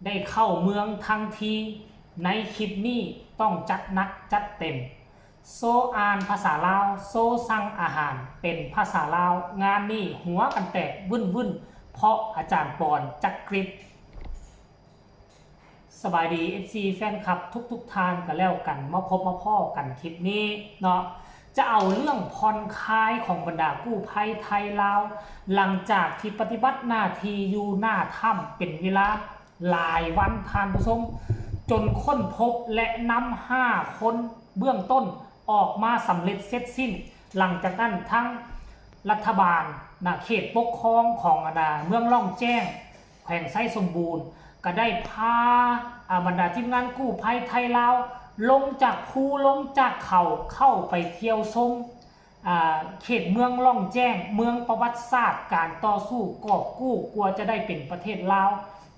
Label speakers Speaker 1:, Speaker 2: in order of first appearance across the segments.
Speaker 1: ได้เข้าเมืองทั้งทีในคลิปนี้ต้องจัดหนักจัดเต็มโซอ่านภาษาลาวโซสั่งอาหารเป็นภาษาลาวงานนี้หัวกันแตกวุ่นเพราะอาจารย์ปอนจักริดสบายดี FC แฟนคลับทุกทานกันแล้วกันมาพบมาพ่อกันคลิปนี้เนาะจะเอาเรื่องผ่อนคลายของบรรดากู้ภัยไทยลาวหลังจากที่ปฏิบัติหน้าที่อยู่หน้าถ้ำเป็นเวลาหลายวันทานผู้ชมจนค้นพบและนำ5 คนเบื้องต้นออกมาสำเร็จเสร็จสิ้นหลังจากนั้นทั้งรัฐบาลเขตปกครองของเมืองล่องแจ้งแขวงไส้สมบูรณ์ก็ได้พาบรรดาทีมงานกู้ภัยไทยลาวลงจากภูลงจากเขาเข้าไปเที่ยวชมเขตเมืองล่องแจ้งเมืองประวัติศาสตร์การต่อสู้กอบกู้กลัวจะได้เป็นประเทศลาว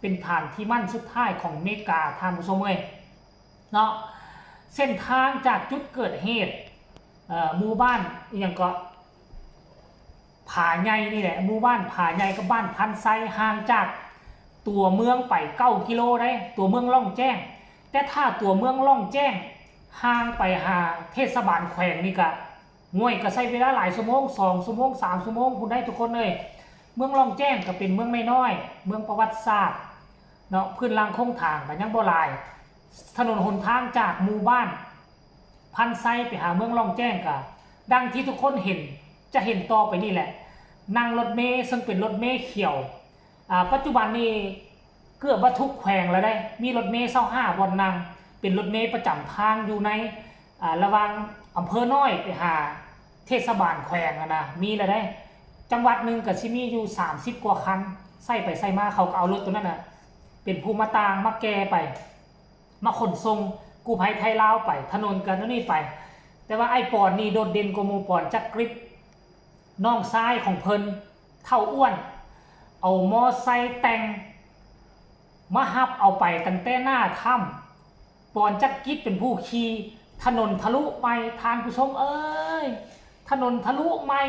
Speaker 1: เป็นฐานที่มั่นสุดท้ายของเมกาท่านผู้ชมเนาะเส้นทางจากจุดเกิดเหตุหมู่บ้านอย่างก็ผาใหญ่นี่แหละหมู่บ้านผาใหญ่กับบ้านพันไซห่างจากตัวเมืองไป9 กิโลได้ตัวเมืองล่องแจ้งแต่ถ้าตัวเมืองล่องแจ้งห่างไปหาเทศบาลแขวงนี่ก็ง่วยก็ใช้เวลาหลายชั่วโมง2 ชั่วโมง3 ชั่วโมงคุณได้ทุกคนเลยเมืองล่องแจ้งก็เป็นเมืองไม่น้อยเมืองประวัติศาสตร์เนาะพื้นรางคงทางแต่ยังบ่หลายถนนหนทางจากหมู่บ้านพันไซไปหาเมืองล่องแจ้งก็ดังที่ทุกคนเห็นจะเห็นต่อไปนี่แหละนั่งรถเมล์ซึ่งเป็นรถเมล์เขียวปัจจุบันนี้เกือบว่าทุกแขวงแล้วได้มีรถเมล์25 บนนั่งเป็นรถเมล์ประจำทางอยู่ในระหว่างอำเภอน้อยไปหาเทศบาลแขวงมีแล้วได้จังหวัดหนึ่งกับชิมีอยู่30 กว่าคันใส่ไปใส่มาเขาก็เอารถตัวนั้นเป็นภูมิต่างมาแกไปมาขนส่งกู้ภัยไทยลาวไปถนนกันนี่ไปแต่ว่าไอ้ปอนนี่โดดเด่นกว่าหมู่ปอนจักริดน้องซ้ายของเพิ่นเท่าอ้วนเอามอไซค์แต่งมาฮับเอาไปตั้งแต่หน้าถ้ำปอนจักริดเป็นผู้ขี่ถนนทะลุไปทานผู้ชมเอ้ยถนนทะลุไม่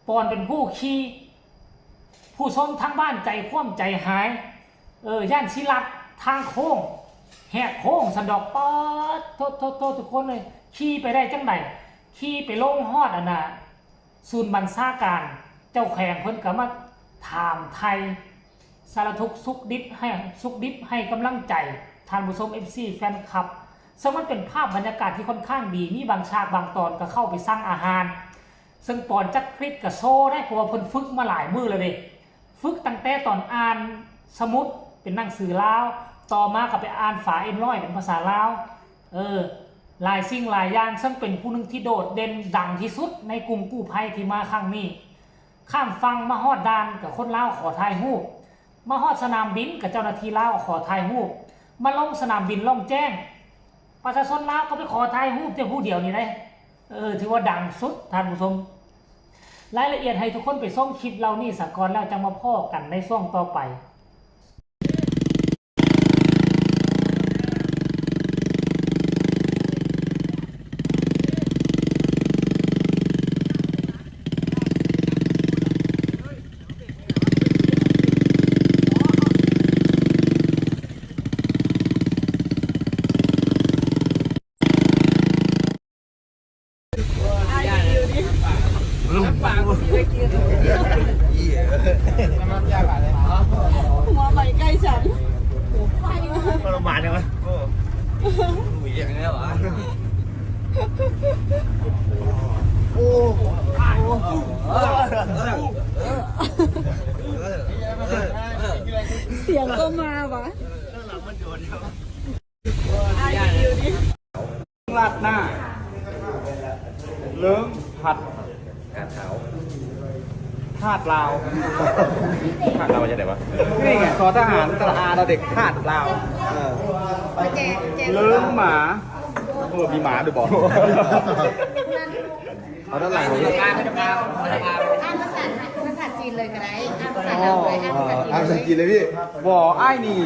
Speaker 1: ปอนเป็นผู้ขี่ผู้ชมทั้งบ้านใจคว่ำใจหายย่านศิลัดทางโค้งแหกโค้งสันดอกป๊อดโทษทุกคนเลยขี่ไปได้จังไหนขี่ไปลงฮอดศูนย์บัญชาการเจ้าแขวงเพิ่นก็มาถามไทยสารทุกสุขดิบให้กำลังใจท่านผู้ชม FC แฟนคลับซึ่งมันเป็นภาพบรรยากาศที่ค่อนข้างดีมีบางฉากบางตอนก็เข้าไปสั่งอาหารซึ่งปอนจักริดกับโซ่ได้เพราะว่าเพิ่นฝึกมาหลายมื้อแล้วเด้ฝึกตั้งแต่ตอนอ่านสมุดเป็นหนังสือลาวต่อมาก็ไปอ่านฝาเอ็มร้อยเป็นภาษาลาวหลายสิ่งหลายอย่างซึ่งเป็นผู้หนึ่งที่โดดเด่นดังที่สุดในกลุ่มกู้ภัยที่มาครั้งนี้ข้ามฟังมาฮอดด่านกับคนลาวขอถ่ายรูปมาฮอดสนามบินกับเจ้าหน้าที่ลาวขอถ่ายรูปมาลงสนามบินล่องแจ้งประชาชนลาวก็ไปขอถ่ายรูปแต่ผู้เดียวนี่ได้ถือว่าดังสุดท่านผู้ชมรายละเอียดให้ทุกคนไปส่งคลิปเรานี่สักก่อนแล้วจะมาพ่อกันในช่วงต่อไป
Speaker 2: หัวไปใกล้ฉัน
Speaker 3: ทรมานยังไงหวีอย่างนี้เหรอโอ้
Speaker 2: เสียงก็มาวะ
Speaker 4: ราดหน้าเลิ้งผัด
Speaker 3: กาดขาว
Speaker 4: ทาดลาว
Speaker 3: ภาคเราจะไหนวะ
Speaker 4: นี่ไงทอทหารตระอาเราเด็กทาดลาวเลิ้งหมามีหมาด้วยบอก
Speaker 5: เอาด้านหลังเลยอ่านภาษาจีนเลยก็ได้อ่านภาษาลาวเลยอ่านภาษาจีนเลยพี่
Speaker 4: วอไอ้นี่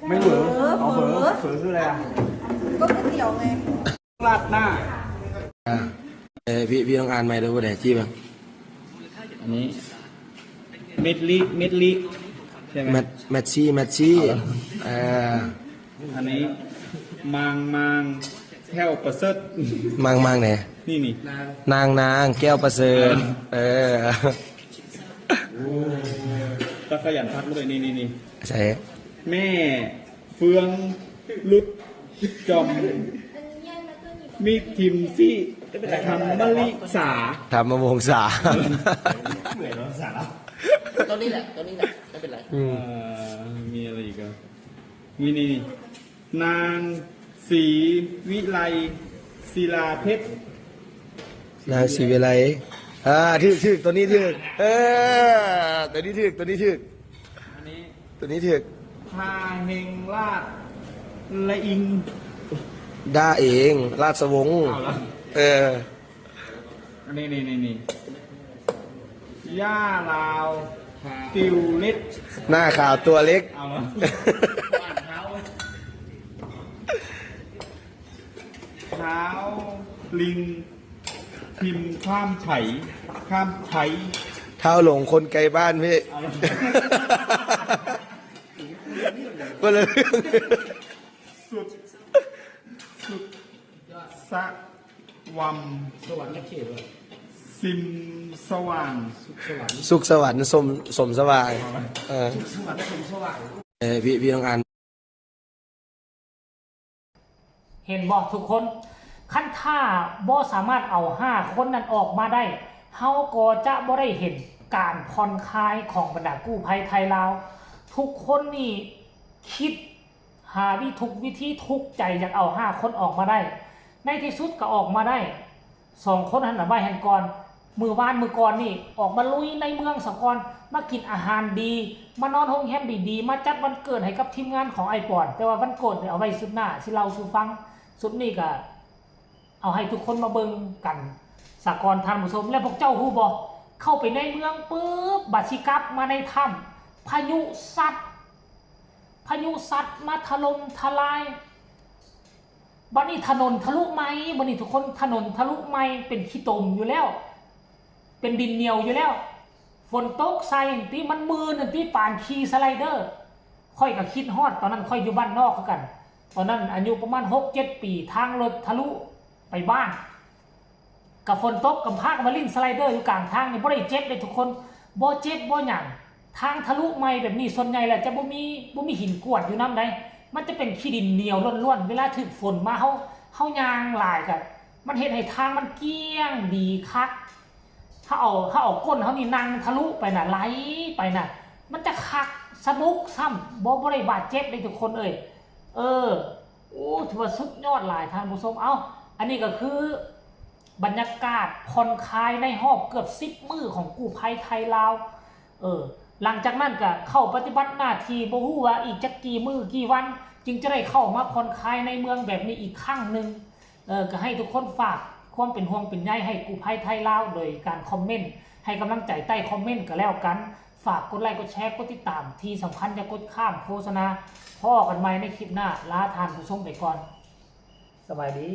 Speaker 4: ไม่เหวอเอาเหวอคืออะไรอ่ะ
Speaker 2: ก็ก๋วยเตี๋ยวไง
Speaker 4: ราดหน้า
Speaker 3: พี่ต้องอ่านใหม่ด้วยว่าแดกจี้ป่ะ
Speaker 4: อันนี้เม็ดลิใช่ไหม
Speaker 3: แมทชี่
Speaker 4: อันนี้มังแถวประเสริฐ
Speaker 3: มังไหน
Speaker 4: นี่
Speaker 3: นางแก้วประเสริฐ
Speaker 4: ตะขยันพักมาเลยนี่
Speaker 3: ใช่
Speaker 4: แม่เฟืองลุดจอมมีทิมซี่ทำมะลิสา
Speaker 3: ทำมาวงศา
Speaker 5: ตัวนี้แหละไม่เป็นไร
Speaker 4: มีอะไรอีกอ่ะนี่นางศรีวิไลศิลาเพชร
Speaker 3: นางศรีวิไลถึกตัวนี้ถึกตัวนี้ถึก
Speaker 4: อันนี้
Speaker 3: ตัวนี้ถึก
Speaker 4: พาเฮงลาดละอิง
Speaker 3: ด้าเองราชวงศ์
Speaker 4: เอาละ
Speaker 3: อ
Speaker 4: อันนี้ย่าลาวติวเล็ด
Speaker 3: หน้าขาวตัวเล็ก
Speaker 4: เอาละเท้าลิงพิมพ์ข้ามไฉ
Speaker 3: เท้าหลงคนไกลบ้านพี่
Speaker 4: เอาละ
Speaker 3: ก็เลยเรื่อง
Speaker 4: สุดสะวัม
Speaker 5: สวรรค์เขตเลย
Speaker 4: ซิมสว่าง
Speaker 3: สุขสวรรค์สมสว่าง
Speaker 5: สวรรค์และสมสว่าง
Speaker 3: พี่ต้องอ่าน
Speaker 1: เห็นบอกทุกคนขั้นท่าบ่สามารถเอา5 คนนั้นออกมาได้เฮาก็จะบ่ได้เห็นการผ่อนคลายของบรรดากู้ภัยไทยลาวทุกคนนี่คิดหาทุกวิธีทุกใจอยากเอา5 คนออกมาได้ในที่สุดก็ออกมาได้2 คนหันหน้าไว้หันก่อนมือก่อนนี่ออกมาลุยในเมืองสะกอนมากินอาหารดีมานอนโรงแรมดีๆมาจัดวันเกิดให้กับทีมงานของไอปอนแต่ว่าวันเกิดเอาไว้สุดหน้าสิเราสู่ฟังสุดนี้ก็เอาให้ทุกคนมาเบิ่งกันสะกอนท่านผู้ชมและพวกเจ้าฮู้บ่เข้าไปในเมืองปุ๊บบัดสิกลับมาในถ้ำพายุสัตว์มาถล่มทลายบัดนี้ถนนทะลุไหมบัดนี้ทุกคนถนนทะลุไหมเป็นขี้ตมอยู่แล้วเป็นดินเหนียวอยู่แล้วฝนตกใส่ที่มันมือนั่นที่ปานขี่สไลเดอร์ค่อยก็คิดฮอดตอนนั้นค่อยอยู่บ้านนอกกันตอนนั้นอายุประมาณ 6-7 ปีทางรถทะลุไปบ้านกับฝนตกกับพากันมาลิ่นสไลเดอร์อยู่กลางทางนี่บ่ได้เจ็บเลยทุกคนบ่เจ็บบ่หยังทางทะลุไหมแบบนี้ส่วนใหญ่แหละจะบ่มีหินกรวดอยู่นำใดมันจะเป็นขี้ดินเหนียวล้วนๆเวลาถึกฝนมาเฮายางหลายกันมันเฮ็ดให้ทางมันเกลี้ยงดีคักถ้าเอาก้นเฮานี่นั่งทะลุไปน่ะไหลไปน่ะมันจะคักสนุกซ้ำบ่ได้บาดเจ็บเลยทุกคนโอ้ถือว่าสุดยอดหลายท่านผู้ชมอันนี้ก็คือบรรยากาศผ่อนคลายในหอบเกือบ10 มื้อของกู้ภัยไทยลาวหลังจากนั้นก็เข้าปฏิบัติหน้าที่บ่ฮู้ว่าอีกจักกี่มื้อกี่วันจึงจะได้เข้ามาผ่อนคลายในเมืองแบบนี้อีกครั้งนึงก็ให้ทุกคนฝากความเป็นห่วงเป็นใยให้กู้ภัยไทยลาวโดยการคอมเมนต์ให้กำลังใจใต้คอมเมนต์ก็แล้วกันฝากกดไลค์กดแชร์กดติดตามที่สำคัญอย่ากดข้ามโฆษณาพอกันใหม่ในคลิปหน้าลาท่านผู้ชมไปก่อนสบายดี